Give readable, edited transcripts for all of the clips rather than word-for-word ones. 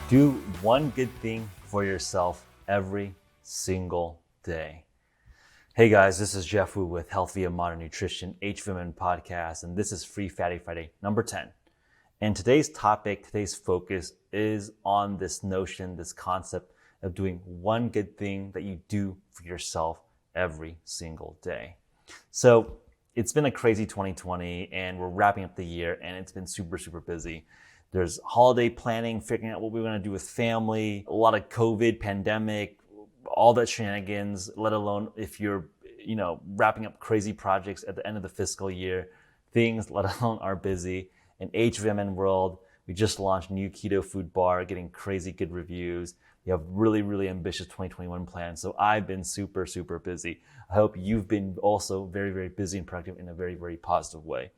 Do one good thing for yourself every single day. Hey guys, this is Geoff Woo with Health via Modern Nutrition, HVMN podcast, and this is Free Fatty Friday number 10. And today's topic, today's focus is on this notion, this concept of doing one good thing that you do for yourself every single day. So it's been a crazy 2020 and we're wrapping up the year and it's been super busy. There's holiday planning, figuring out what we're gonna do with family, a lot of COVID, pandemic, all that shenanigans, let alone if you're, wrapping up crazy projects at the end of the fiscal year, things, let alone, are busy. In HVMN world, we just launched new keto food bar, getting crazy good reviews. We have really ambitious 2021 plans. So I've been super busy. I hope you've been also very busy and productive in a very positive way.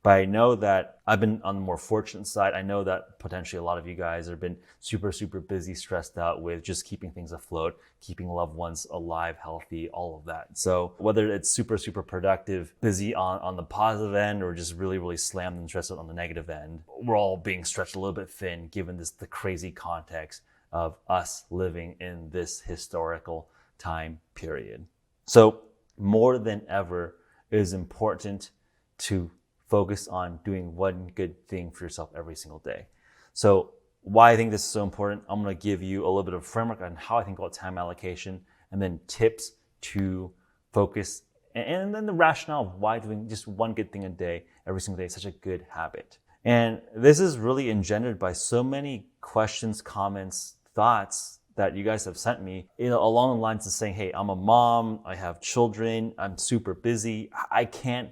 But I know that I've been on the more fortunate side. I know that potentially a lot of you guys have been super busy, stressed out with just keeping things afloat, keeping loved ones alive, healthy, all of that. So whether it's super productive, busy on the positive end, or just really slammed and stressed out on the negative end, we're all being stretched a little bit thin given the crazy context of us living in this historical time period. So more than ever, it is important to focus on doing one good thing for yourself every single day. So why I think this is so important, I'm going to give you a little bit of framework on how I think about time allocation, and then tips to focus, and then the rationale of why doing just one good thing a day every single day is such a good habit. And this is really engendered by so many questions, comments, thoughts that you guys have sent me, along the lines of saying, hey, I'm a mom, I have children, I'm super busy, I can't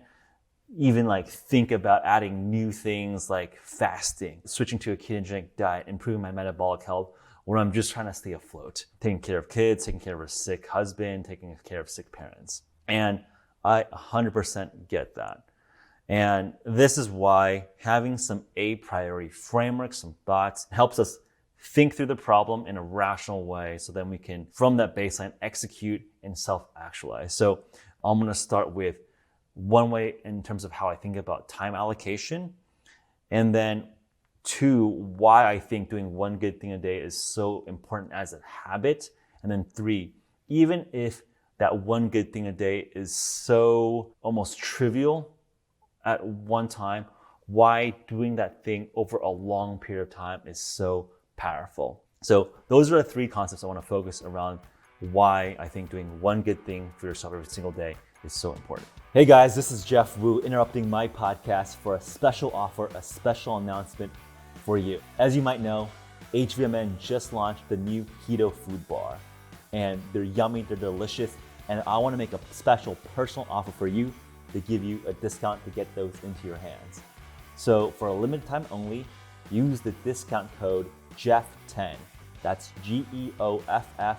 even think about adding new things like fasting, switching to a ketogenic diet, improving my metabolic health, when I'm just trying to stay afloat, taking care of kids, taking care of a sick husband, taking care of sick parents. And I 100% get that. And this is why having some a priori framework, some thoughts, helps us think through the problem in a rational way, so then we can, from that baseline, execute and self-actualize. So I'm going to start with one way in terms of how I think about time allocation, and then two, why I think doing one good thing a day is so important as a habit, and then three, even if that one good thing a day is so almost trivial at one time, why doing that thing over a long period of time is so powerful. So those are the three concepts I want to focus around, why I think doing one good thing for yourself every single day is so important. Hey guys, this is Geoff Woo interrupting my podcast for a special offer, a special announcement for you. As you might know, HVMN just launched the new keto food bar, and they're yummy, they're delicious, and I want to make a special personal offer for you to give you a discount to get those into your hands. So for a limited time only, use the discount code Geoff10. That's GEOFF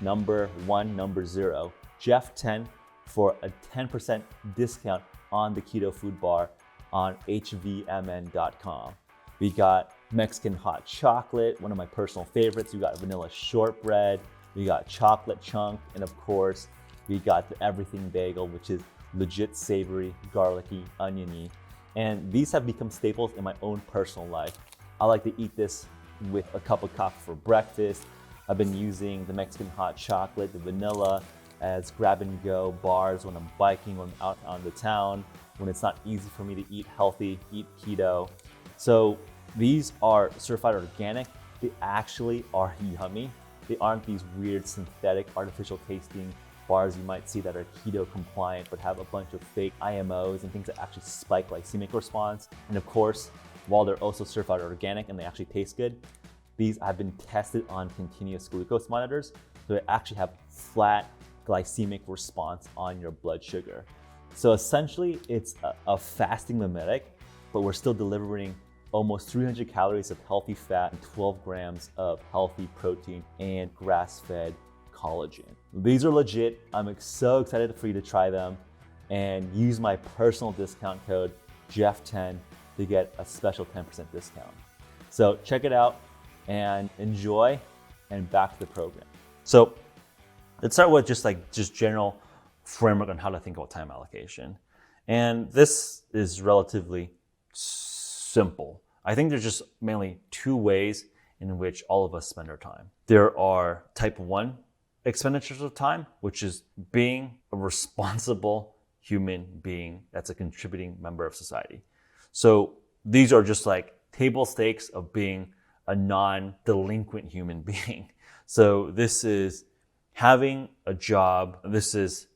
number 1 number 0, Geoff10, for a 10% discount on the keto food bar on hvmn.com. We got Mexican hot chocolate, one of my personal favorites. We got vanilla shortbread, we got chocolate chunk, and of course, we got the everything bagel, which is legit savory, garlicky, oniony. And these have become staples in my own personal life. I like to eat this with a cup of coffee for breakfast. I've been using the Mexican hot chocolate, the vanilla, as grab-and-go bars when I'm biking, when I'm out on the town, when it's not easy for me to eat healthy, eat keto. So these are certified organic. They actually are yummy. They aren't these weird synthetic artificial tasting bars you might see that are keto compliant but have a bunch of fake IMOs and things that actually spike glycemic response. And of course, while they're also certified organic and they actually taste good, these have been tested on continuous glucose monitors, so they actually have flat glycemic response on your blood sugar. So essentially, it's a fasting mimetic, but we're still delivering almost 300 calories of healthy fat and 12 grams of healthy protein and grass-fed collagen. These are legit. I'm so excited for you to try them and use my personal discount code Geoff10 to get a special 10% discount. So check it out and enjoy, and back to the program. So let's start with just general framework on how to think about time allocation. And this is relatively simple. I think there's just mainly two ways in which all of us spend our time. There are type 1 expenditures of time, which is being a responsible human being that's a contributing member of society. So these are just like table stakes of being a non-delinquent human being. So this is having a job. This is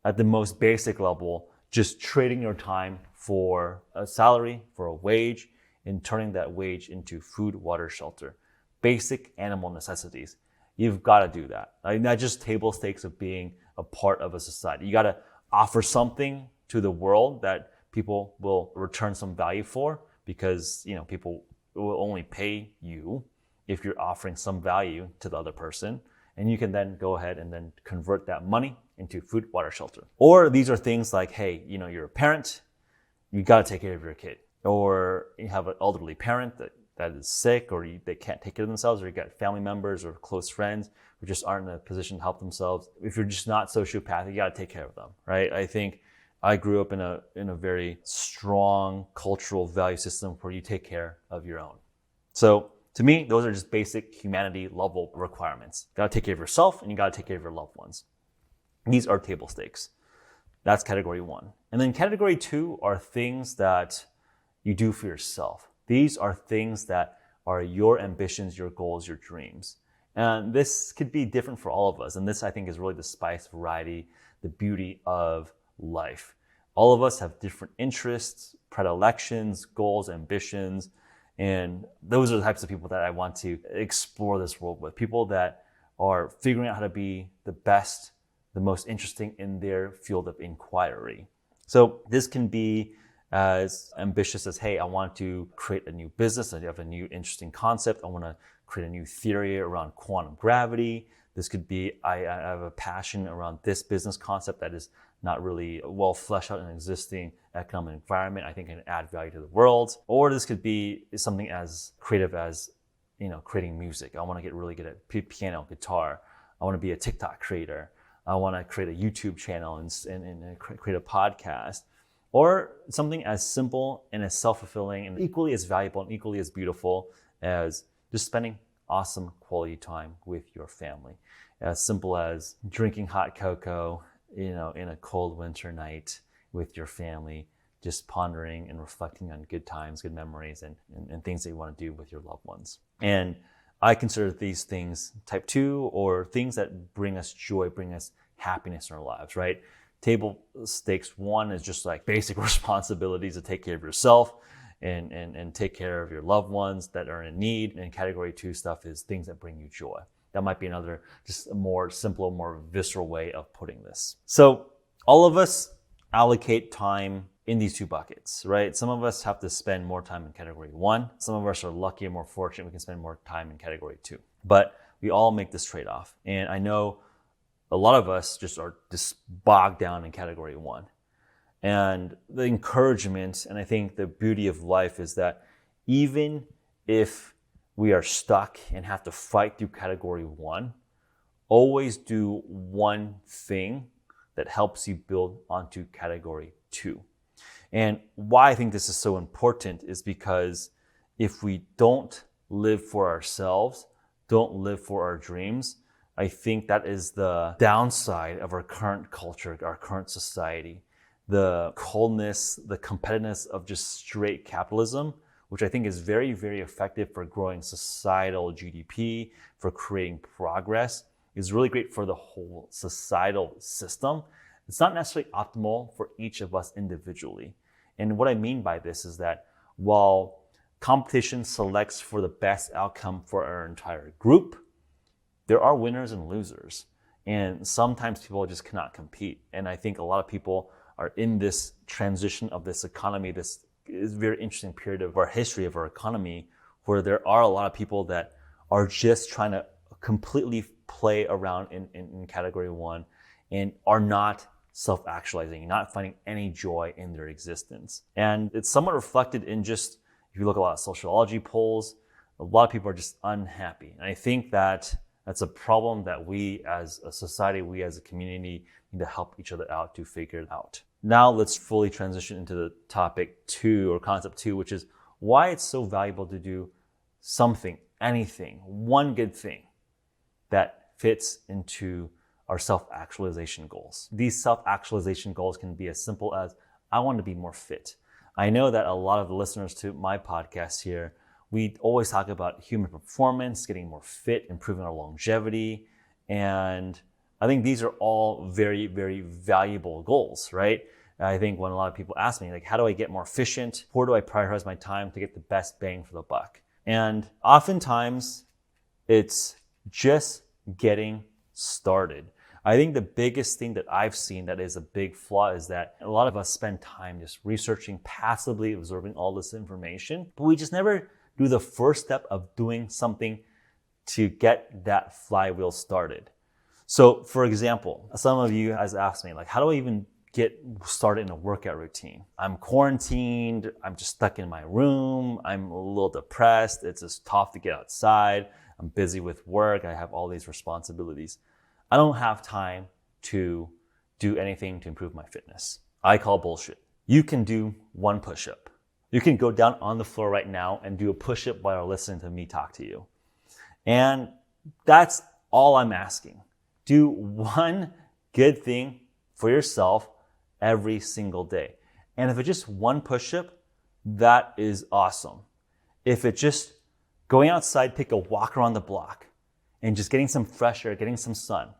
at the most basic level, just trading your time for a salary, for a wage, and turning that wage into food, water, shelter. Basic animal necessities. You've got to do that. Not just table stakes of being a part of a society. You got to offer something to the world that people will return some value for, because people will only pay you if you're offering some value to the other person. And you can then go ahead and then convert that money into food, water, shelter. Or these are things like, hey, you're a parent, you got to take care of your kid. Or you have an elderly parent that is sick, or they can't take care of themselves, or you got family members or close friends who just aren't in a position to help themselves. If you're just not sociopathic, you got to take care of them, right? I think I grew up in a very strong cultural value system where you take care of your own. So to me, those are just basic humanity level requirements. You got to take care of yourself, and you got to take care of your loved ones. These are table stakes. That's category 1. And then category 2 are things that you do for yourself. These are things that are your ambitions, your goals, your dreams. And this could be different for all of us. And this, I think, is really the spice, variety, the beauty of life. All of us have different interests, predilections, goals, ambitions. And those are the types of people that I want to explore this world with. People that are figuring out how to be the best, the most interesting in their field of inquiry. So this can be as ambitious as, hey, I want to create a new business. I have a new interesting concept. I want to create a new theory around quantum gravity. This could be, I have a passion around this business concept that is not really well fleshed out in an existing economic environment. I think it can add value to the world. Or this could be something as creative as, creating music. I want to get really good at piano, guitar. I want to be a TikTok creator. I want to create a YouTube channel and create a podcast. Or something as simple and as self-fulfilling and equally as valuable and equally as beautiful as just spending awesome quality time with your family. As simple as drinking hot cocoa, in a cold winter night with your family, just pondering and reflecting on good times, good memories, and things that you want to do with your loved ones. And I consider these things type 2, or things that bring us joy, bring us happiness in our lives, right? Table stakes 1 is just like basic responsibilities to take care of yourself and take care of your loved ones that are in need. And category 2 stuff is things that bring you joy. That might be another, just a more simple, more visceral way of putting this. So all of us allocate time in these 2 buckets, right? Some of us have to spend more time in category 1. Some of us are lucky and more fortunate. We can spend more time in category 2. But we all make this trade-off. And I know a lot of us just are just bogged down in category 1. And the encouragement, and I think the beauty of life, is that even if we are stuck and have to fight through category 1, always do one thing that helps you build onto category 2. And why I think this is so important is because if we don't live for ourselves, don't live for our dreams, I think that is the downside of our current culture, our current society. The coldness, the competitiveness of just straight capitalism, which I think is very, very effective for growing societal GDP, for creating progress, is really great for the whole societal system. It's not necessarily optimal for each of us individually. And what I mean by this is that while competition selects for the best outcome for our entire group, there are winners and losers. And sometimes people just cannot compete. And I think a lot of people are in this transition of this economy, this is a very interesting period of our history of our economy, where there are a lot of people that are just trying to completely play around in category 1 and are not self-actualizing, not finding any joy in their existence. And it's somewhat reflected in just, if you look at a lot of sociology polls, a lot of people are just unhappy. And I think that that's a problem that we as a society, we as a community need to help each other out to figure it out. Now let's fully transition into the topic 2 or concept 2, which is why it's so valuable to do something anything, one good thing that fits into our self-actualization goals. These self-actualization goals can be as simple as, I want to be more fit. I know that a lot of the listeners to my podcast here, we always talk about human performance, getting more fit, improving our longevity. And I think these are all very, very valuable goals, right? I think when a lot of people ask me, like, how do I get more efficient? Where do I prioritize my time to get the best bang for the buck? And oftentimes it's just getting started. I think the biggest thing that I've seen that is a big flaw is that a lot of us spend time just researching, passively absorbing all this information, but we just never do the first step of doing something to get that flywheel started. So for example, some of you has asked me, like, how do I even get started in a workout routine? I'm quarantined, I'm just stuck in my room, I'm a little depressed, it's just tough to get outside, I'm busy with work, I have all these responsibilities. I don't have time to do anything to improve my fitness. I call bullshit. You can do one push-up. You can go down on the floor right now and do a push-up while listening to me talk to you. And that's all I'm asking. Do one good thing for yourself every single day. And if it's just one push-up, that is awesome. If it's just going outside, take a walk around the block and just getting some fresh air, getting some sun,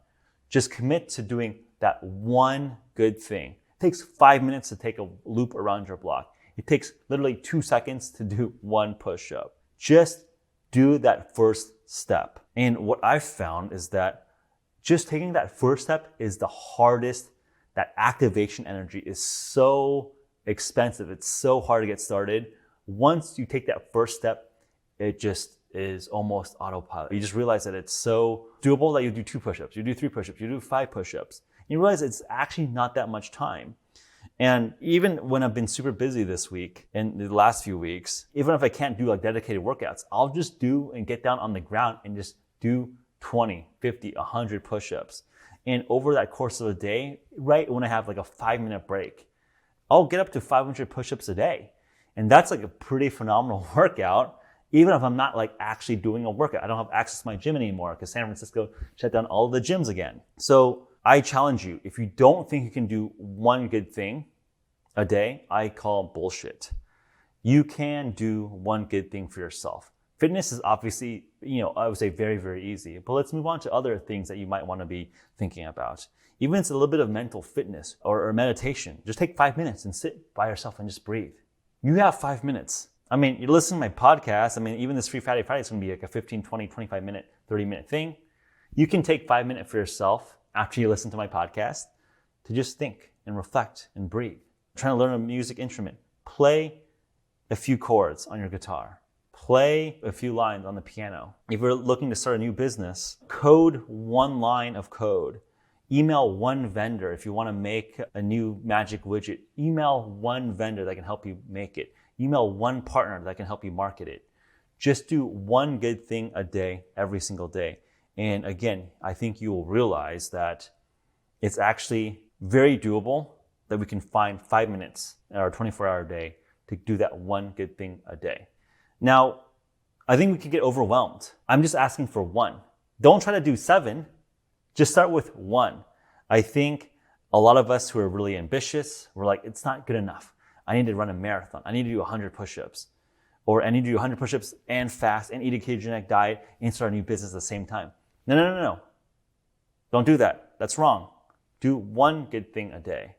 just commit to doing that one good thing. It takes 5 minutes to take a loop around your block. It takes literally 2 seconds to do one push-up. Just do that first step. And what I've found is that just taking that first step is the hardest. That activation energy is so expensive. It's so hard to get started. Once you take that first step, it just is almost autopilot. You just realize that it's so doable that you do 2 push-ups, you do 3 push-ups, you do 5 push-ups. You realize it's actually not that much time. And even when I've been super busy this week and the last few weeks, even if I can't do like dedicated workouts, I'll just do and get down on the ground and just do 20, 50, 100 push-ups. And over that course of a day, right when I have like a 5-minute break, I'll get up to 500 push-ups a day. And that's like a pretty phenomenal workout, even if I'm not like actually doing a workout. I don't have access to my gym anymore because San Francisco shut down all of the gyms again. So I challenge you, if you don't think you can do one good thing a day, I call bullshit. You can do one good thing for yourself. Fitness is obviously, I would say very, very easy. But let's move on to other things that you might want to be thinking about. Even if it's a little bit of mental fitness or meditation, just take 5 minutes and sit by yourself and just breathe. You have 5 minutes. I mean, you're listening to my podcast. I mean, even this Free Fatty Friday is going to be like a 15, 20, 25 minute, 30 minute thing. You can take 5 minutes for yourself after you listen to my podcast to just think and reflect and breathe. Trying to learn a music instrument. Play a few chords on your guitar. Play a few lines on the piano. If you're looking to start a new business, code 1 line of code. Email 1 vendor. If you want to make a new magic widget, email 1 vendor that can help you make it. Email 1 partner that can help you market it. Just do one good thing a day, every single day. And again, I think you will realize that it's actually very doable that we can find 5 minutes in our 24-hour day to do that one good thing a day. Now, I think we can get overwhelmed. I'm just asking for 1. Don't try to do 7. Just start with 1. I think a lot of us who are really ambitious, we're like, it's not good enough. I need to run a marathon. I need to do 100 push-ups. Or I need to do 100 push-ups and fast and eat a ketogenic diet and start a new business at the same time. No. Don't do that. That's wrong. Do one good thing a day.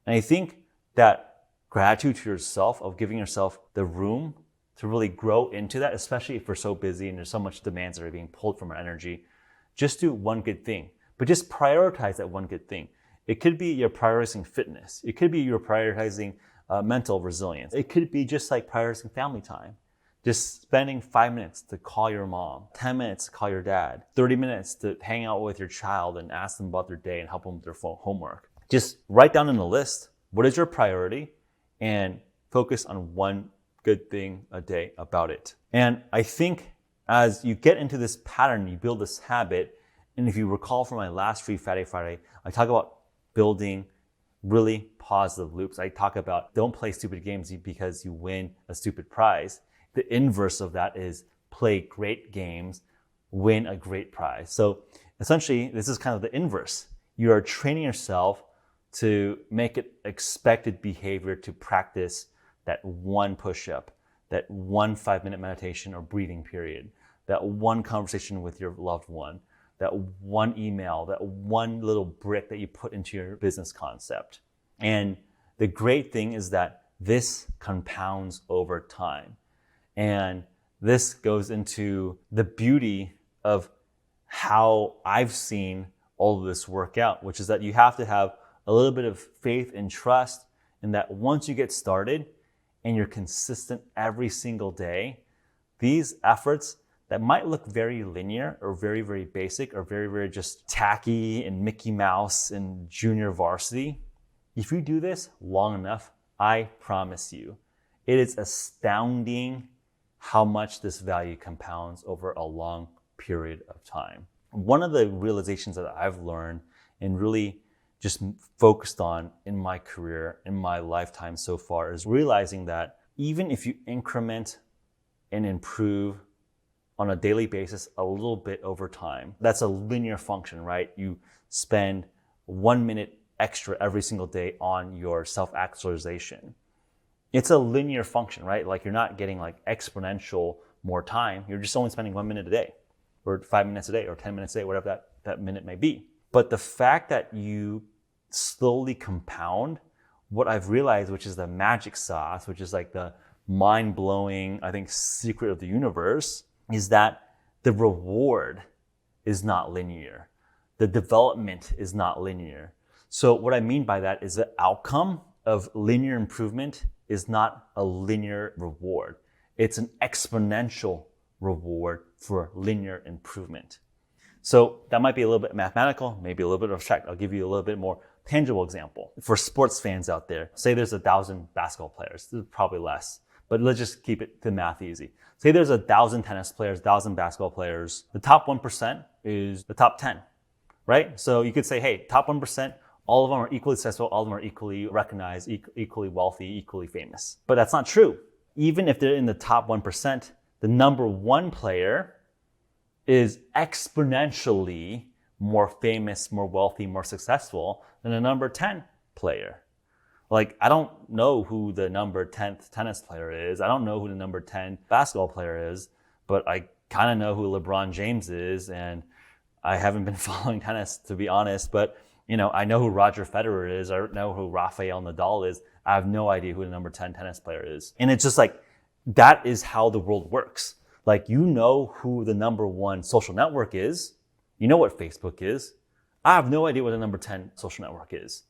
And I think that gratitude to yourself of giving yourself the room to really grow into that, especially if we're so busy and there's so much demands that are being pulled from our energy, just do one good thing. But just prioritize that one good thing. It could be you're prioritizing fitness. It could be you're prioritizing mental resilience. It could be just like prioritizing family time. Just spending 5 minutes to call your mom, 10 minutes to call your dad, 30 minutes to hang out with your child and ask them about their day and help them with their homework. Just write down in the list, what is your priority, and focus on one good thing a day about it. And I think as you get into this pattern, you build this habit. And if you recall from my last Free Fatty Friday, I talk about building really positive loops. I talk about don't play stupid games because you win a stupid prize. The inverse of that is play great games, win a great prize. So essentially, this is kind of the inverse. You are training yourself to make it expected behavior to practice that one push-up, that one 5-minute meditation or breathing period, that one conversation with your loved one, that one email, that one little brick that you put into your business concept. And the great thing is that this compounds over time. And this goes into the beauty of how I've seen all of this work out, which is that you have to have a little bit of faith and trust in that once you get started and you're consistent every single day, these efforts that might look very linear or very, very basic or very, very just tacky and Mickey Mouse and junior varsity, if you do this long enough, I promise you, it is astounding how much this value compounds over a long period of time. One of the realizations that I've learned and really just focused on in my career, in my lifetime so far, is realizing that even if you increment and improve on a daily basis a little bit over time, that's a linear function, right? You spend 1 minute extra every single day on your self-actualization. It's a linear function, right? Like you're not getting like exponential more time. You're just only spending 1 minute a day or 5 minutes a day or 10 minutes a day, whatever that minute may be. But the fact that you slowly compound, what I've realized, which is the magic sauce, which is like the mind-blowing, I think, secret of the universe, is that the reward is not linear. The development is not linear. So what I mean by that is the outcome of linear improvement is not a linear reward. It's an exponential reward for linear improvement. So that might be a little bit mathematical, maybe a little bit abstract. I'll give you a little bit more tangible example. For sports fans out there, say there's 1,000 basketball players, there's probably less, but let's just keep it the math easy. Say there's 1,000 tennis players, 1,000 basketball players. The top 1% is the top 10, right? So you could say, hey, top 1%, all of them are equally successful, all of them are equally recognized, equally wealthy, equally famous. But that's not true. Even if they're in the top 1%, the number one player is exponentially more famous, more wealthy, more successful than the number 10 player. Like, I don't know who the number 10th tennis player is. I don't know who the number 10 basketball player is, but I kind of know who LeBron James is, and I haven't been following tennis, to be honest, but I know who Roger Federer is. I know who Rafael Nadal is. I have no idea who the number 10 tennis player is. And it's just like, that is how the world works. Like, you know who the number one social network is. You know what Facebook is. I have no idea what the number 10 social network is.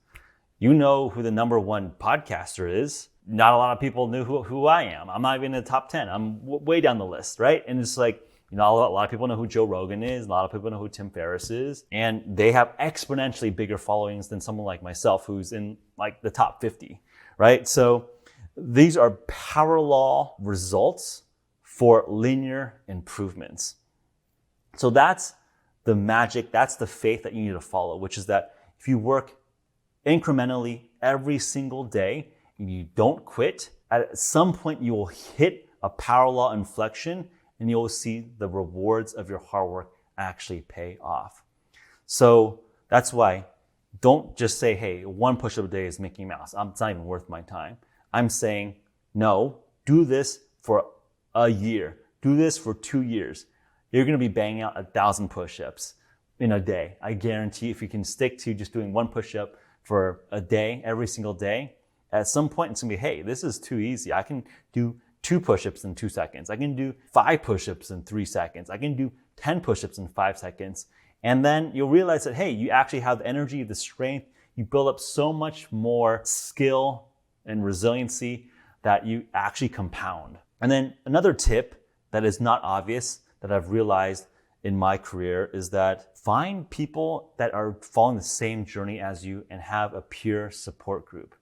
You know who the number one podcaster is. Not a lot of people knew who I am. I'm not even in the top 10. I'm way down the list, right? And it's like, a lot of people know who Joe Rogan is. A lot of people know who Tim Ferriss is. And they have exponentially bigger followings than someone like myself who's in like the top 50, right? So these are power law results for linear improvements. So that's the magic, that's the faith that you need to follow, which is that if you work incrementally every single day and you don't quit, at some point you will hit a power law inflection and you'll see the rewards of your hard work actually pay off. So that's why don't just say, hey, one push-up a day is Mickey Mouse. It's not even worth my time. I'm saying, no, do this for a year. Do this for 2 years. You're going to be banging out 1,000 push-ups in a day. I guarantee if you can stick to just doing one push-up for a day, every single day, at some point it's going to be, hey, this is too easy. I can do 2 push-ups in 2 seconds. I can do 5 push-ups in 3 seconds. I can do 10 push-ups in 5 seconds. And then you'll realize that, hey, you actually have the energy, the strength. You build up so much more skill and resiliency that you actually compound. And then another tip that is not obvious that I've realized in my career is that find people that are following the same journey as you and have a peer support group.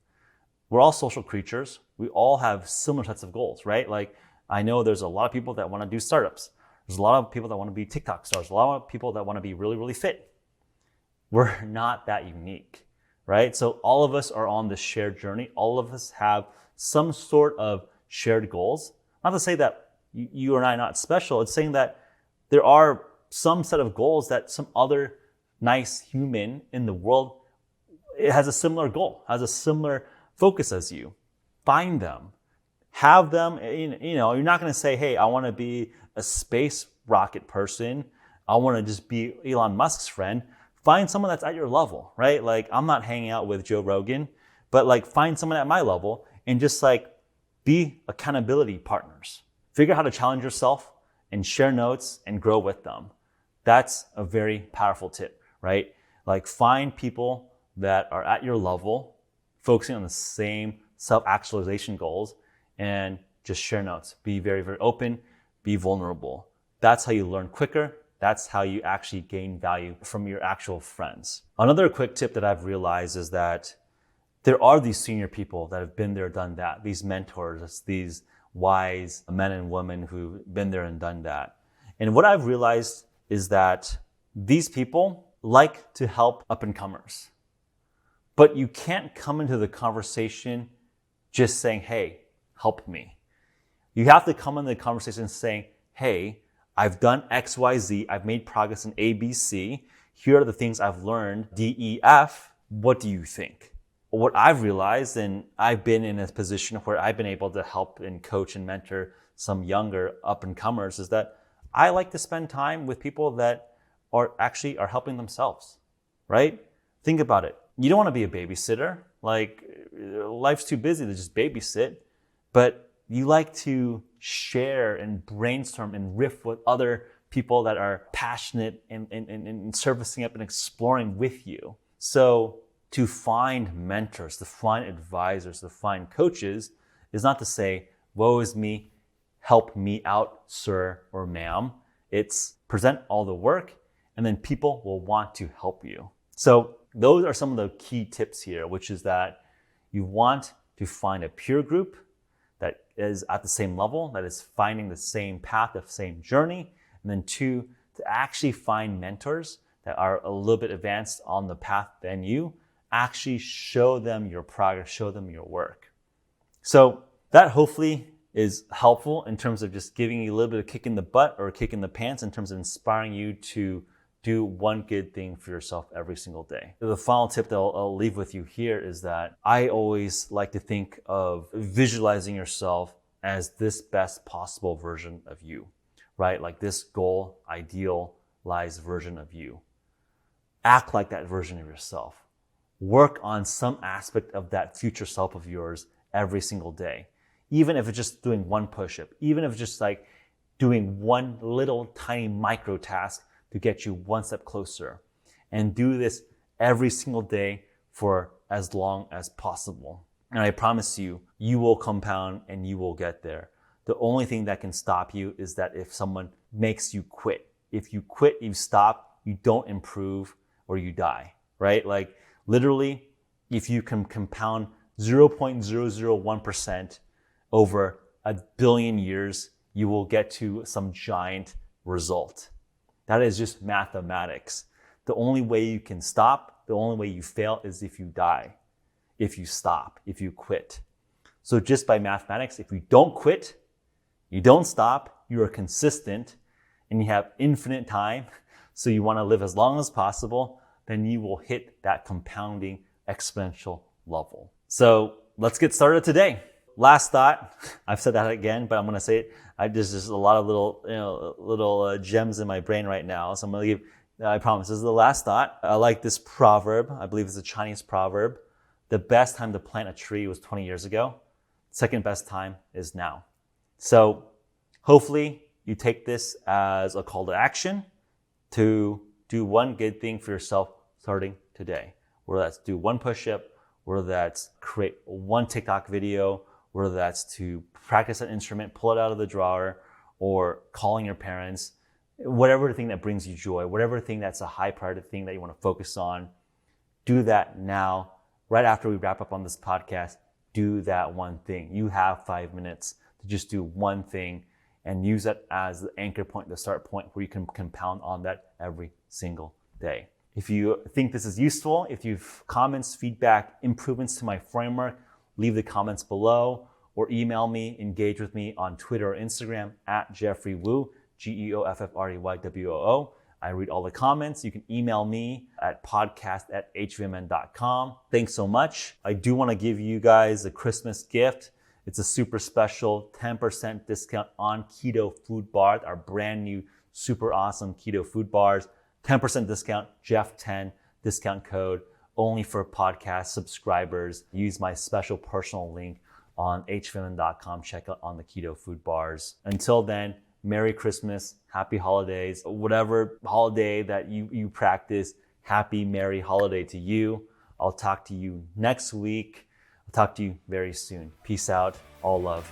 We're all social creatures. We all have similar sets of goals, right? Like, I know there's a lot of people that want to do startups. There's a lot of people that want to be TikTok stars. A lot of people that want to be really, really fit. We're not that unique, right? So all of us are on this shared journey. All of us have some sort of shared goals. Not to say that you and I are not special. It's saying that there are some set of goals that some other nice human in the world, it has a similar goal, has a similar focus as you. Find them, have them. You're not going to say, hey, I want to be a space rocket person. I want to just be Elon Musk's friend. Find someone that's at your level, right? Like, I'm not hanging out with Joe Rogan, but like, find someone at my level and just like be accountability partners. Figure out how to challenge yourself and share notes and grow with them. That's a very powerful tip, right? Like, find people that are at your level, focusing on the same self-actualization goals, and just share notes. Be very, very open, be vulnerable. That's how you learn quicker. That's how you actually gain value from your actual friends. Another quick tip that I've realized is that there are these senior people that have been there, done that, these mentors, these wise men and women who've been there and done that. And what I've realized is that these people like to help up-and-comers. But you can't come into the conversation just saying, hey, help me. You have to come into the conversation saying, hey, I've done X, Y, Z. I've made progress in A, B, C. Here are the things I've learned, D, E, F. What do you think? What I've realized, and I've been in a position where I've been able to help and coach and mentor some younger up-and-comers, is that I like to spend time with people that are helping themselves, right? Think about it. You don't want to be a babysitter. Like, life's too busy to just babysit, but you like to share and brainstorm and riff with other people that are passionate and servicing up and exploring with you. So to find mentors, to find advisors, to find coaches is not to say, woe is me, help me out, sir or ma'am. It's present all the work, and then people will want to help you. So those are some of the key tips here, which is that you want to find a peer group that is at the same level, that is finding the same path, the same journey. And then 2, to actually find mentors that are a little bit advanced on the path than you. Actually show them your progress, show them your work. So that hopefully is helpful in terms of just giving you a little bit of kick in the butt or a kick in the pants in terms of inspiring you to do one good thing for yourself every single day. The final tip that I'll leave with you here is that I always like to think of visualizing yourself as this best possible version of you, right? Like this goal, idealized version of you. Act like that version of yourself. Work on some aspect of that future self of yours every single day. Even if it's just doing one push-up, even if it's just like doing one little tiny micro task to get you one step closer. And do this every single day for as long as possible. And I promise you, you will compound and you will get there. The only thing that can stop you is that if someone makes you quit. If you quit, you stop, you don't improve, or you die, right? Like literally, if you can compound 0.001% over 1 billion years, you will get to some giant result. That is just mathematics. The only way you can stop, the only way you fail is if you die, if you stop, if you quit. So just by mathematics, if you don't quit, you don't stop, you are consistent, and you have infinite time, so you want to live as long as possible, then you will hit that compounding exponential level. So let's get started today. Last thought, I've said that again, but I'm going to say it. There's just a lot of little gems in my brain right now. So I'm going to give, I promise, this is the last thought. I like this proverb. I believe it's a Chinese proverb. The best time to plant a tree was 20 years ago. Second best time is now. So hopefully you take this as a call to action to do one good thing for yourself starting today. Whether that's do one push-up, whether that's create one TikTok video, whether that's to practice an instrument, pull it out of the drawer, or calling your parents, whatever thing that brings you joy, whatever thing that's a high priority thing that you want to focus on, do that now. Right after we wrap up on this podcast, do that one thing. You have 5 minutes to just do one thing and use that as the anchor point, the start point where you can compound on that every single day. If you think this is useful, if you have comments, feedback, improvements to my framework, leave the comments below, or email me, engage with me on Twitter or Instagram at Geoffrey Woo, GeoffreyWoo. I read all the comments. You can email me at podcast@hvmn.com. Thanks so much. I do want to give you guys a Christmas gift. It's a super special 10% discount on keto food bars, our brand new super awesome keto food bars. 10% discount, Geoff10 discount code, only for podcast subscribers. Use my special personal link on hvmn.com. Check out on the keto food bars. Until then, Merry Christmas, Happy Holidays, whatever holiday that you practice, happy, merry holiday to you. I'll talk to you next week. I'll talk to you very soon. Peace out. All love.